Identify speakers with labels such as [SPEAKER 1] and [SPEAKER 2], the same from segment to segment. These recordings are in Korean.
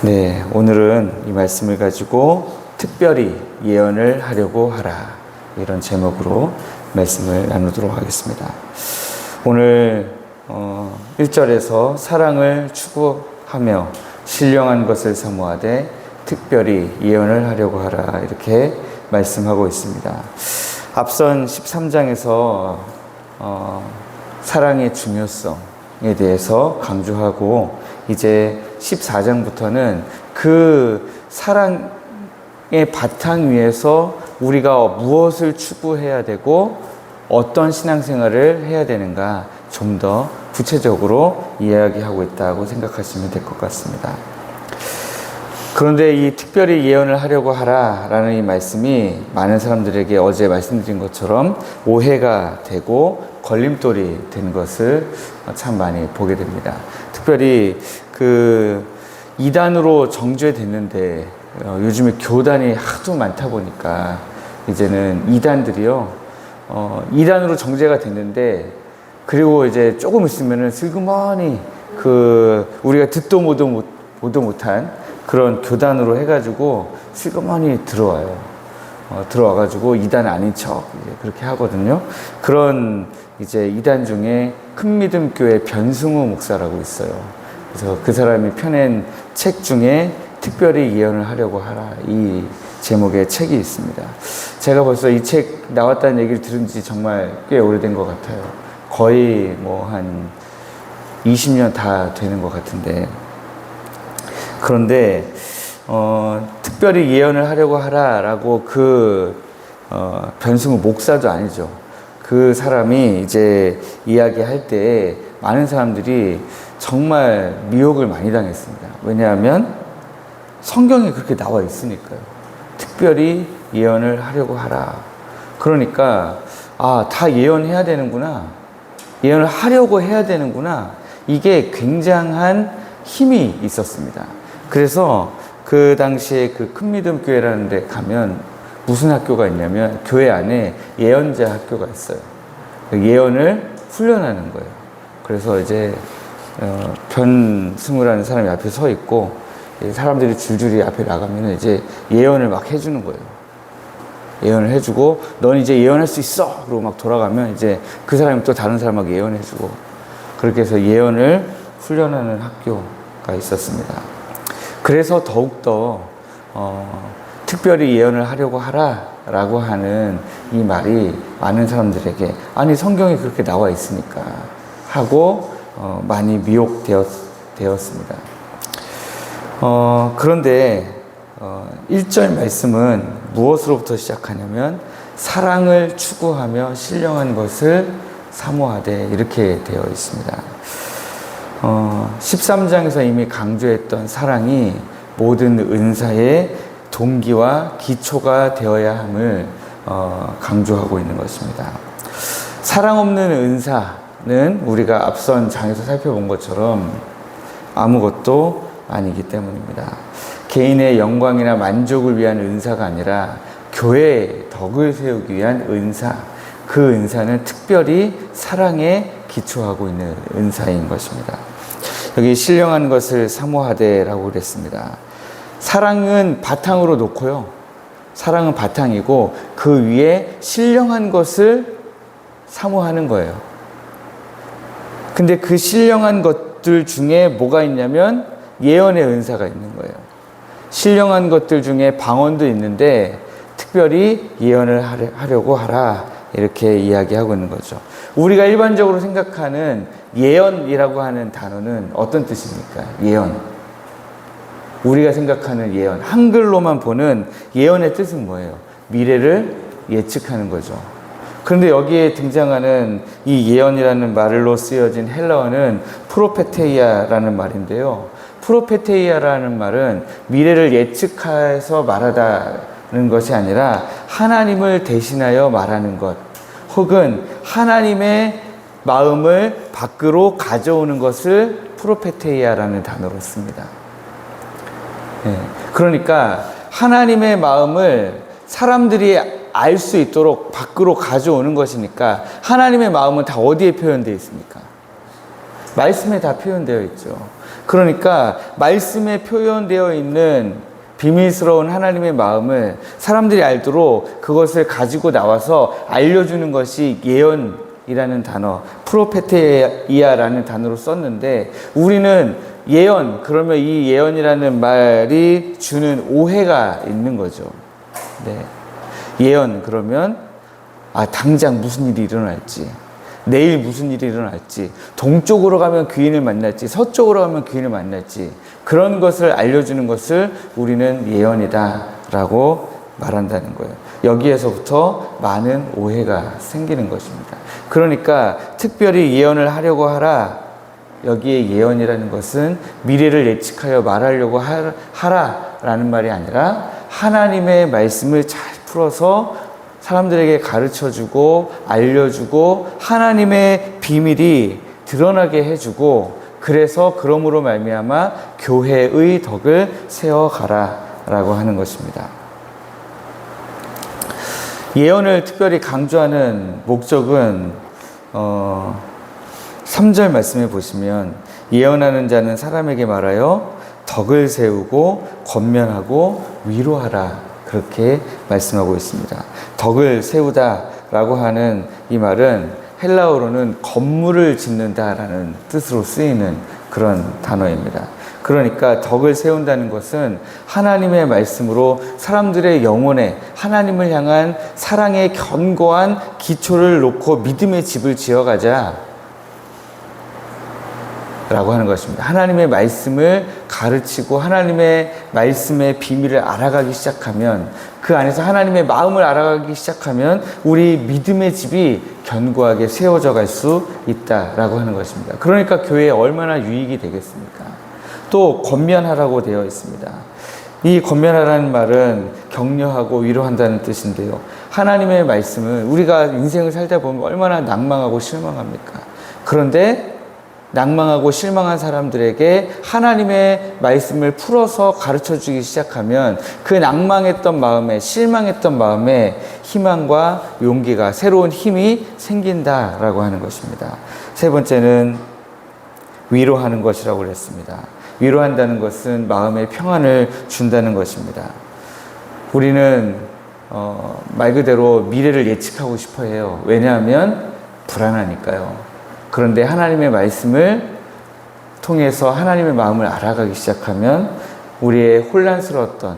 [SPEAKER 1] 네, 오늘은 이 말씀을 가지고 특별히 예언을 하려고 하라, 이런 제목으로 말씀을 나누도록 하겠습니다. 오늘 1절에서 사랑을 추구하며 신령한 것을 사모하되 특별히 예언을 하려고 하라, 이렇게 말씀하고 있습니다. 앞선 13장에서 사랑의 중요성에 대해서 강조하고, 이제 14장부터는 그 사랑의 바탕 위에서 우리가 무엇을 추구해야 되고 어떤 신앙생활을 해야 되는가 좀 더 구체적으로 이야기하고 있다고 생각하시면 될 것 같습니다. 그런데 이 특별히 예언을 하려고 하라라는 이 말씀이 많은 사람들에게 어제 말씀드린 것처럼 오해가 되고 걸림돌이 된 것을 참 많이 보게 됩니다. 특별히 그 이단으로 정죄됐는데 요즘에 교단이 하도 많다 보니까 이제는 이단들이요, 이단으로 정죄가 됐는데, 그리고 이제 조금 있으면은 슬그머니 우리가 듣도 보도 못한 그런 교단으로 해가지고 슬그머니 들어와요. 들어와가지고 이단 아닌 척 그렇게 하거든요. 그런 이제 이단 중에 큰믿음교회 변승우 목사라고 있어요. 그래서 그 사람이 펴낸 책 중에 특별히 예언을 하려고 하라, 이 제목의 책이 있습니다. 제가 벌써 이 책 나왔다는 얘기를 들은 지 정말 꽤 오래된 것 같아요. 거의 뭐 한 20년 다 되는 것 같은데, 그런데 특별히 예언을 하려고 하라라고 변승우 목사도 아니죠. 그 사람이 이제 이야기할 때 많은 사람들이 정말 미혹을 많이 당했습니다. 왜냐하면 성경에 그렇게 나와 있으니까요. 특별히 예언을 하려고 하라. 그러니까 다 예언해야 되는구나, 예언을 하려고 해야 되는구나, 이게 굉장한 힘이 있었습니다. 그래서 그 당시에 그 큰믿음교회라는 데 가면 무슨 학교가 있냐면, 교회 안에 예언자 학교가 있어요. 예언을 훈련하는 거예요. 그래서 이제 변승우라는 사람이 앞에 서 있고, 사람들이 줄줄이 앞에 나가면 이제 예언을 막 해주는 거예요. 예언을 해주고, 넌 이제 예언할 수 있어! 그러고 막 돌아가면 이제 그 사람이 또 다른 사람하고 예언해주고, 그렇게 해서 예언을 훈련하는 학교가 있었습니다. 그래서 더욱더 특별히 예언을 하려고 하라라고 하는 이 말이 많은 사람들에게, 아니 성경에 그렇게 나와 있으니까 하고 많이 미혹되었습니다. 그런데 1절 말씀은 무엇으로부터 시작하냐면, 사랑을 추구하며 신령한 것을 사모하되, 이렇게 되어 있습니다. 13장에서 이미 강조했던 사랑이 모든 은사의 동기와 기초가 되어야 함을 강조하고 있는 것입니다. 사랑 없는 은사는 우리가 앞선 장에서 살펴본 것처럼 아무것도 아니기 때문입니다. 개인의 영광이나 만족을 위한 은사가 아니라 교회의 덕을 세우기 위한 은사, 그 은사는 특별히 사랑에 기초하고 있는 은사인 것입니다. 여기 신령한 것을 사모하되라고 그랬습니다. 사랑은 바탕으로 놓고요, 사랑은 바탕이고 그 위에 신령한 것을 사모하는 거예요. 근데 그 신령한 것들 중에 뭐가 있냐면 예언의 은사가 있는 거예요. 신령한 것들 중에 방언도 있는데 특별히 예언을 하려고 하라, 이렇게 이야기하고 있는 거죠. 우리가 일반적으로 생각하는 예언이라고 하는 단어는 어떤 뜻입니까? 예언. 우리가 생각하는 예언, 한글로만 보는 예언의 뜻은 뭐예요? 미래를 예측하는 거죠. 그런데 여기에 등장하는 이 예언이라는 말로 쓰여진 헬라어는 프로페테이아라는 말인데요. 프로페테이아라는 말은 미래를 예측해서 말하다는 것이 아니라 하나님을 대신하여 말하는 것, 혹은 하나님의 마음을 밖으로 가져오는 것을 프로페테이아라는 단어로 씁니다. 그러니까 하나님의 마음을 사람들이 알 수 있도록 밖으로 가져오는 것이니까, 하나님의 마음은 다 어디에 표현되어 있습니까? 말씀에 다 표현되어 있죠. 그러니까 말씀에 표현되어 있는 비밀스러운 하나님의 마음을 사람들이 알도록 그것을 가지고 나와서 알려주는 것이 예언이라는 단어, 프로페테이아라는 단어로 썼는데, 우리는 예언, 그러면 이 예언이라는 말이 주는 오해가 있는 거죠. 네. 예언, 그러면 당장 무슨 일이 일어날지, 내일 무슨 일이 일어날지, 동쪽으로 가면 귀인을 만날지, 서쪽으로 가면 귀인을 만날지, 그런 것을 알려주는 것을 우리는 예언이다 라고 말한다는 거예요. 여기에서부터 많은 오해가 생기는 것입니다. 그러니까 특별히 예언을 하려고 하라, 여기에 예언이라는 것은 미래를 예측하여 말하려고 하라라는 말이 아니라 하나님의 말씀을 잘 풀어서 사람들에게 가르쳐주고 알려주고 하나님의 비밀이 드러나게 해주고, 그래서 그러므로 말미암아 교회의 덕을 세워가라라고 하는 것입니다. 예언을 특별히 강조하는 목적은 3절 말씀에 보시면 예언하는 자는 사람에게 말하여 덕을 세우고 권면하고 위로하라, 그렇게 말씀하고 있습니다. 덕을 세우다라고 하는 이 말은 헬라어로는 건물을 짓는다라는 뜻으로 쓰이는 그런 단어입니다. 그러니까 덕을 세운다는 것은 하나님의 말씀으로 사람들의 영혼에 하나님을 향한 사랑의 견고한 기초를 놓고 믿음의 집을 지어가자 라고 하는 것입니다. 하나님의 말씀을 가르치고 하나님의 말씀의 비밀을 알아가기 시작하면, 그 안에서 하나님의 마음을 알아가기 시작하면 우리 믿음의 집이 견고하게 세워져 갈 수 있다라고 하는 것입니다. 그러니까 교회에 얼마나 유익이 되겠습니까? 또 권면하라고 되어 있습니다. 이 권면하라는 말은 격려하고 위로한다는 뜻인데요, 하나님의 말씀은 우리가 인생을 살다 보면 얼마나 낭망하고 실망합니까? 그런데 낭망하고 실망한 사람들에게 하나님의 말씀을 풀어서 가르쳐 주기 시작하면 그 낭망했던 마음에, 실망했던 마음에 희망과 용기가, 새로운 힘이 생긴다라고 하는 것입니다. 세 번째는 위로하는 것이라고 그랬습니다. 위로한다는 것은 마음의 평안을 준다는 것입니다. 우리는 말 그대로 미래를 예측하고 싶어 해요. 왜냐하면 불안하니까요. 그런데 하나님의 말씀을 통해서 하나님의 마음을 알아가기 시작하면 우리의 혼란스러웠던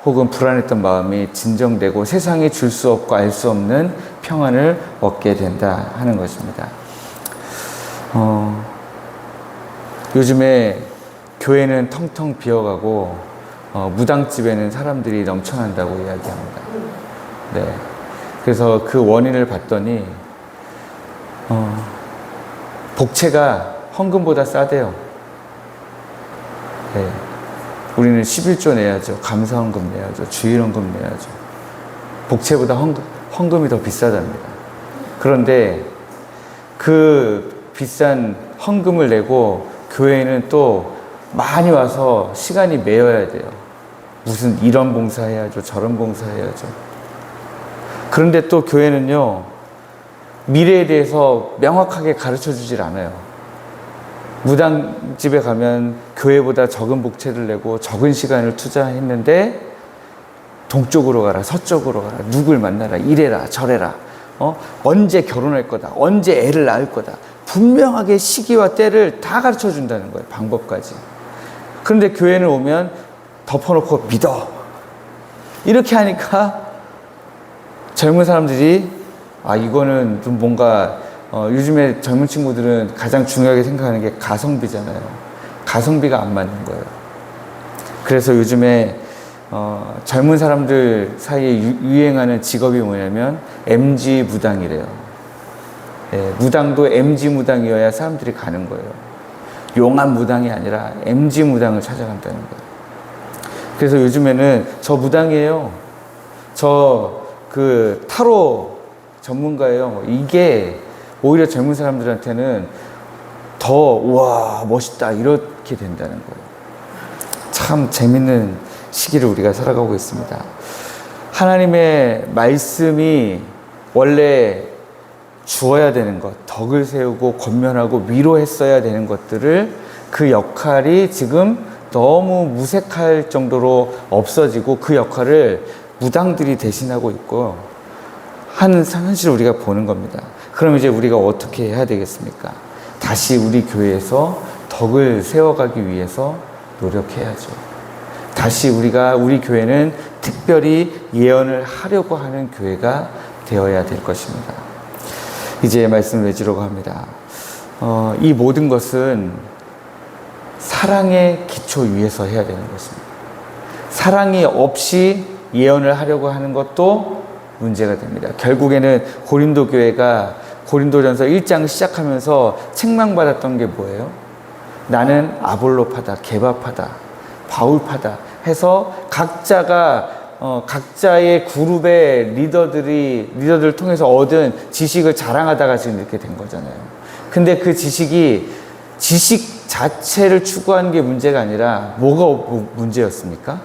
[SPEAKER 1] 혹은 불안했던 마음이 진정되고 세상에 줄 수 없고 알 수 없는 평안을 얻게 된다 하는 것입니다. 요즘에 교회는 텅텅 비어가고 무당집에는 사람들이 넘쳐난다고 이야기합니다. 네. 그래서 그 원인을 봤더니 복채가 헌금보다 싸대요. 네. 우리는 11조 내야죠. 감사헌금 내야죠. 주일헌금 내야죠. 복채보다 헌금이 더 비싸답니다. 그런데 그 비싼 헌금을 내고 교회에는 또 많이 와서 시간이 메어야 돼요. 무슨 이런 봉사해야죠. 저런 봉사해야죠. 그런데 또 교회는요, 미래에 대해서 명확하게 가르쳐 주질 않아요. 무당집에 가면 교회보다 적은 복채를 내고 적은 시간을 투자했는데 동쪽으로 가라, 서쪽으로 가라, 누굴 만나라, 이래라, 저래라, 언제 결혼할 거다, 언제 애를 낳을 거다, 분명하게 시기와 때를 다 가르쳐 준다는 거예요. 방법까지. 그런데 교회는 오면 덮어놓고 믿어, 이렇게 하니까 젊은 사람들이 이거는 좀 뭔가 요즘에 젊은 친구들은 가장 중요하게 생각하는 게 가성비잖아요. 가성비가 안 맞는 거예요. 그래서 요즘에 젊은 사람들 사이에 유행하는 직업이 뭐냐면 MG 무당이래요. 예, 무당도 MG 무당이어야 사람들이 가는 거예요. 용한 무당이 아니라 MG 무당을 찾아간다는 거예요. 그래서 요즘에는 저 무당이에요, 저 그 타로 전문가예요, 이게 오히려 젊은 사람들한테는 더 우와 멋있다 이렇게 된다는 거예요. 참 재밌는 시기를 우리가 살아가고 있습니다. 하나님의 말씀이 원래 주어야 되는 것, 덕을 세우고 권면하고 위로했어야 되는 것들을 그 역할이 지금 너무 무색할 정도로 없어지고 그 역할을 무당들이 대신하고 있고 하는 현실을 우리가 보는 겁니다. 그럼 이제 우리가 어떻게 해야 되겠습니까? 다시 우리 교회에서 덕을 세워가기 위해서 노력해야죠. 다시 우리 교회는 특별히 예언을 하려고 하는 교회가 되어야 될 것입니다. 이제 말씀을 맺으려고 합니다. 이 모든 것은 사랑의 기초 위에서 해야 되는 것입니다. 사랑이 없이 예언을 하려고 하는 것도 문제가 됩니다. 결국에는 고린도 교회가 고린도전서 1장 시작하면서 책망받았던 게 뭐예요? 나는 아볼로파다, 게바파다, 바울파다 해서 각자가 각자의 그룹의 리더들을 통해서 얻은 지식을 자랑하다가 지금 이렇게 된 거잖아요. 근데 그 지식 자체를 추구하는 게 문제가 아니라 뭐가 문제였습니까?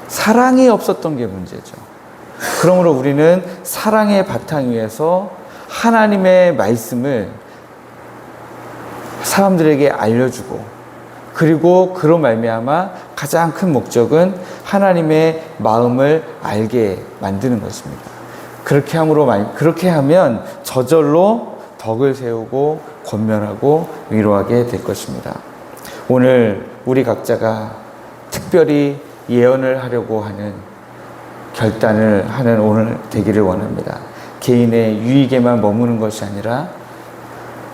[SPEAKER 1] 사랑이 없었던 게 문제죠. 그러므로 우리는 사랑의 바탕 위에서 하나님의 말씀을 사람들에게 알려주고, 그리고 그로 말미암아 가장 큰 목적은 하나님의 마음을 알게 만드는 것입니다. 그렇게 하면 저절로 덕을 세우고 권면하고 위로하게 될 것입니다. 오늘 우리 각자가 특별히 예언을 하려고 하는 결단을 하는 오늘 되기를 원합니다. 개인의 유익에만 머무는 것이 아니라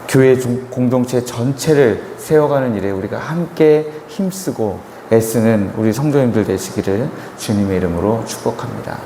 [SPEAKER 1] 교회 공동체 전체를 세워가는 일에 우리가 함께 힘쓰고 애쓰는 우리 성도님들 되시기를 주님의 이름으로 축복합니다.